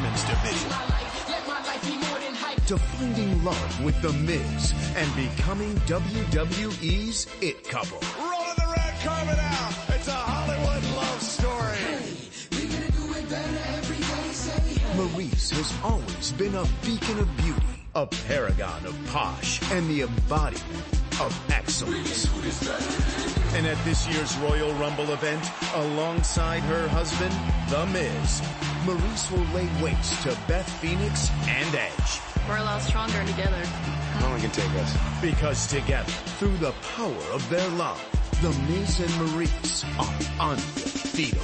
women's division to finding love with The Miz and becoming WWE's It Couple. Rolling the red carpet out. It's a Hollywood love story. Maryse has always been a beacon of beauty, a paragon of posh, and the embodiment of excellence. And at this year's Royal Rumble event, alongside her husband, The Miz, Maryse will lay waste to Beth Phoenix and Edge. We're a lot stronger together. No one can take us. Because together, through the power of their love, The Miz and Maryse are undefeatable.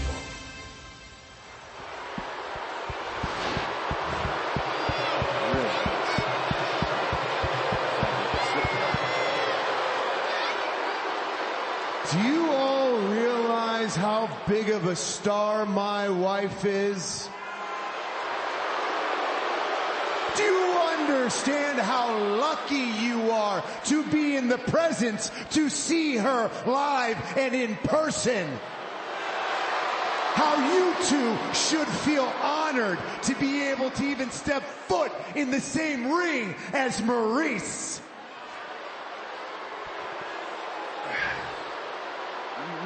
Do you all realize how big of a star my wife is? Do you understand how lucky you are to be in the presence to see her live and in person? How you two should feel honored to be able to even step foot in the same ring as Maryse.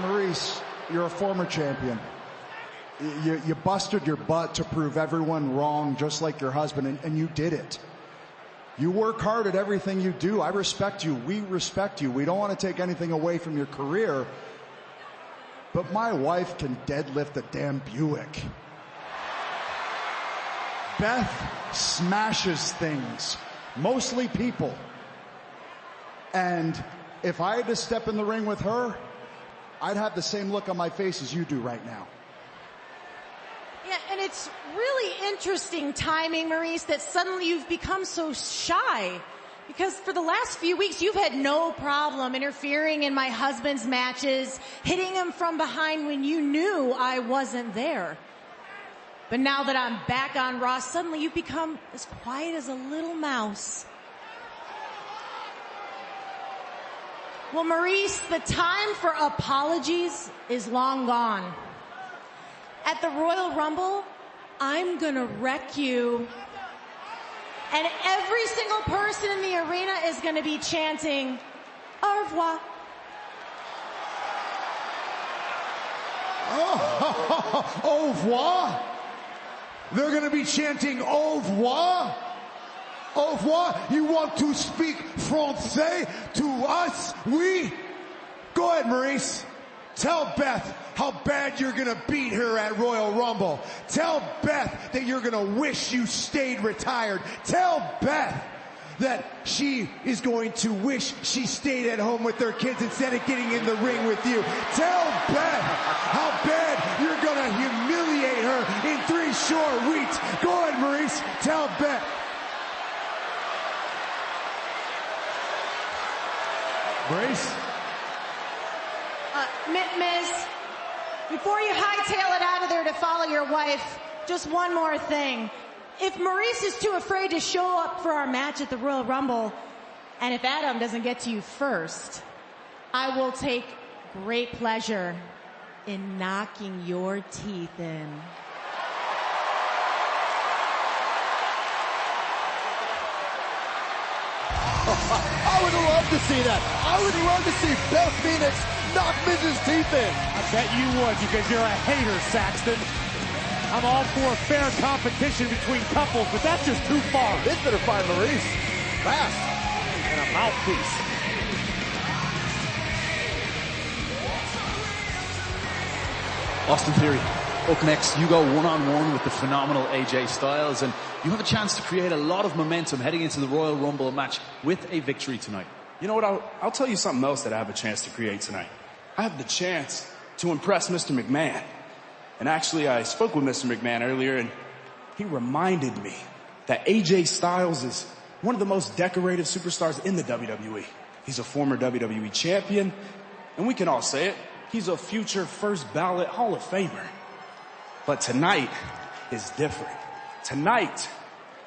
Maryse, you're a former champion. You busted your butt to prove everyone wrong, just like your husband, and you did it. You work hard at everything you do. I respect you. We respect you. We don't want to take anything away from your career, but my wife can deadlift a damn Buick. Beth smashes things, mostly people. And if I had to step in the ring with her, I'd have the same look on my face as you do right now. Yeah, and it's really interesting timing, Maryse, that suddenly you've become so shy. Because for the last few weeks, you've had no problem interfering in my husband's matches, hitting him from behind when you knew I wasn't there. But now that I'm back on Raw, suddenly you've become as quiet as a little mouse. Well, Maryse, the time for apologies is long gone. At the Royal Rumble, I'm gonna wreck you. And every single person in the arena is gonna be chanting, au revoir. Oh, au revoir? They're gonna be chanting au revoir? Au revoir? You want to speak Francais to us? Oui? Go ahead, Maryse. Tell Beth how bad you're gonna beat her at Royal Rumble. Tell Beth that you're gonna wish you stayed retired. Tell Beth that she is going to wish she stayed at home with their kids instead of getting in the ring with you. Tell Beth how bad you're gonna humiliate her in 3 short weeks. Go ahead, Maryse. Tell Beth. Maryse? Miz, before you hightail it out of there to follow your wife, just one more thing. If Maryse is too afraid to show up for our match at the Royal Rumble, and if Adam doesn't get to you first, I will take great pleasure in knocking your teeth in. I would love to see that. I would love to see Beth Phoenix knock Miz's teeth in. I bet you would, because you're a hater, Saxton. I'm all for fair competition between couples, but that's just too far. This better find Maryse fast. And a mouthpiece. Austin Theory, up next, you go one-on-one with the phenomenal AJ Styles, and you have a chance to create a lot of momentum heading into the Royal Rumble match with a victory tonight. You know what, I'll tell you something else that I have a chance to create tonight. I have the chance to impress Mr. McMahon. And actually, I spoke with Mr. McMahon earlier, and he reminded me that AJ Styles is one of the most decorated superstars in the WWE. He's a former WWE champion, and we can all say it, he's a future first ballot Hall of Famer. But tonight is different. Tonight,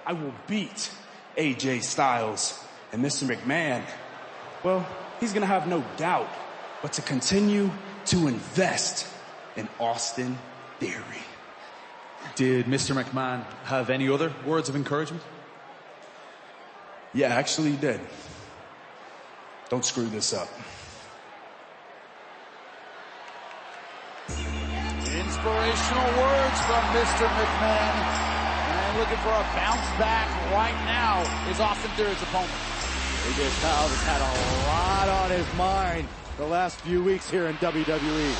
I will beat AJ Styles, and Mr. McMahon, well, he's gonna have no doubt but to continue to invest in Austin Theory. Did Mr. McMahon have any other words of encouragement? Yeah, actually he did. Don't screw this up. Inspirational words from Mr. McMahon. And looking for a bounce back right now is Austin Theory's opponent. AJ Styles has had a lot on his mind the last few weeks here in WWE.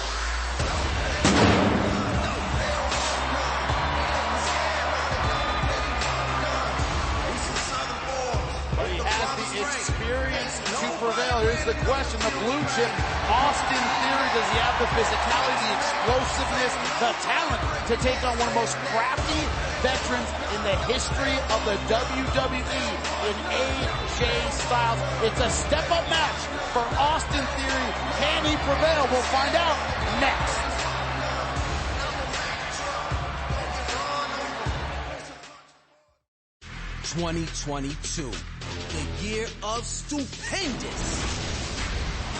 But he has the experience to prevail. Here's the question, the blue chip, Austin Theory, does he have the physicality, the explosiveness, the talent to take on one of the most crafty veterans in the history of the WWE in AJ Styles? It's a step-up match for Austin Theory. Can he prevail? We'll find out next. (2022), the year of stupendous.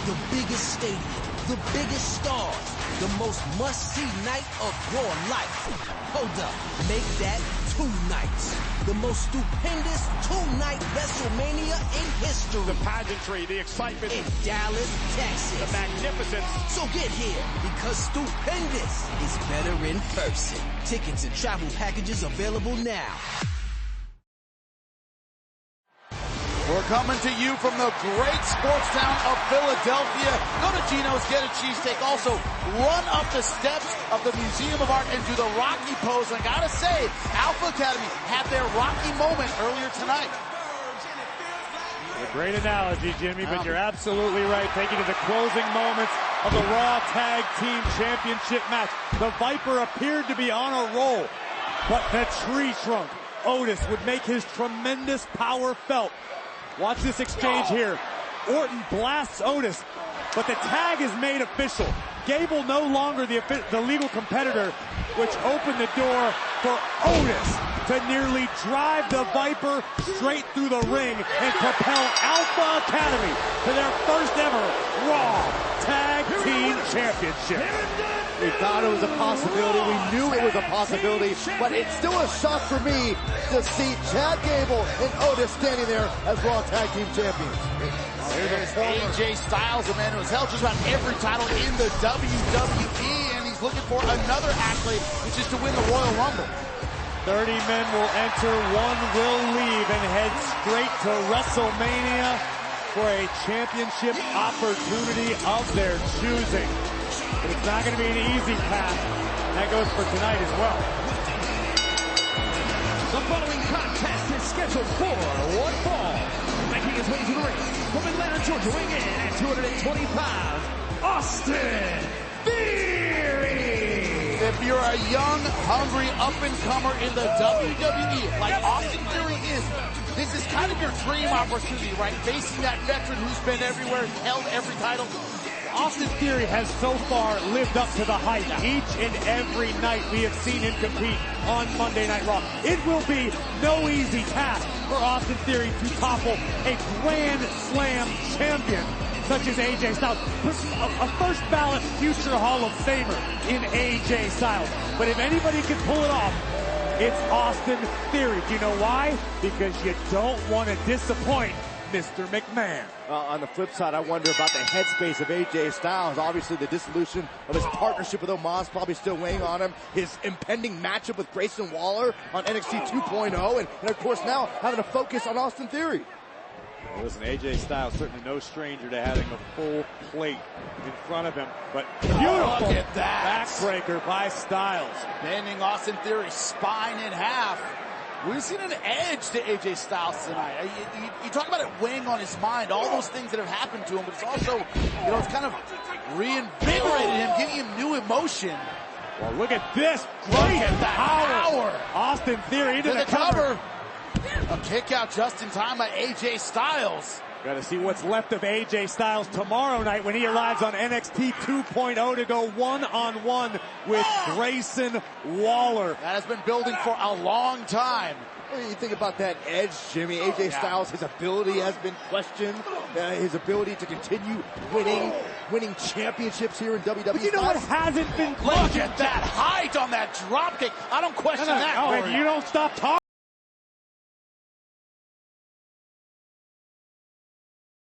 The biggest stadium, the biggest stars, the most must-see night of your life. Hold up, make that 2 nights. The most stupendous 2-night WrestleMania in history. The pageantry, the excitement. In Dallas, Texas. The magnificence. So get here, because stupendous is better in person. Tickets and travel packages available now. We're coming to you from the great sports town of Philadelphia. Go to Gino's, get a cheesesteak. Also, run up the steps of the Museum of Art and do the Rocky pose. And I gotta say, Alpha Academy had their Rocky moment earlier tonight. A great analogy, Jimmy, but you're absolutely right. Taking to the closing moments of the Raw Tag Team Championship match. The Viper appeared to be on a roll, but the tree trunk, Otis, would make his tremendous power felt. Watch this exchange here. Orton blasts Otis, but the tag is made official. Gable no longer the legal competitor, which opened the door for Otis to nearly drive the Viper straight through the ring and propel Alpha Academy to their first ever Raw Tag Team Championship. We thought it was a possibility. We knew it was a possibility, but it's still a shock for me to see Chad Gable and Otis standing there as Raw Tag Team Champions. Here's AJ Styles, a man who has held just about every title in the WWE, and he's looking for another accolade, which is to win the Royal Rumble. 30 men will enter, 1 will leave, and head straight to WrestleMania for a championship opportunity of their choosing. But it's not going to be an easy path. That goes for tonight as well. The following contest is scheduled for 1 fall. Making his way to the ring from Atlanta, Georgia, weighing in at 225, Austin Theory. If you're a young, hungry up-and-comer in the WWE, like Austin Theory is, this is kind of your dream opportunity, right? Facing that veteran who's been everywhere, held every title. Austin Theory has so far lived up to the hype each and every night we have seen him compete on Monday Night Raw. It will be no easy task for Austin Theory to topple a Grand Slam champion such as AJ Styles, a first ballot future Hall of Famer in AJ Styles. But if anybody can pull it off, it's Austin Theory. Do you know why? Because you don't want to disappoint Mr. McMahon. On the flip side, I wonder about the headspace of AJ Styles. Obviously, the dissolution of his partnership with Omos probably still weighing on him. His impending matchup with Grayson Waller on NXT 2.0. And of course, now having to focus on Austin Theory. Well, listen, AJ Styles certainly no stranger to having a full plate in front of him. But beautiful look at that backbreaker by Styles. Bending Austin Theory's spine in half. We've seen an edge to AJ Styles tonight. You talk about it weighing on his mind, all those things that have happened to him, but it's also, you know, it's kind of reinvigorated him, giving him new emotion. Well, look at this. Great power. Austin Theory into to the cover. A kick out just in time by AJ Styles. Got to see what's left of AJ Styles tomorrow night when he arrives on NXT 2.0 to go one-on-one with Grayson Waller. That has been building for a long time. What do you think about that edge, Jimmy? AJ Styles, his ability has been questioned. His ability to continue winning. winning championships here in WWE. But you know what hasn't been close? Look at that height on that drop kick. I don't question that. No, and you don't stop talking.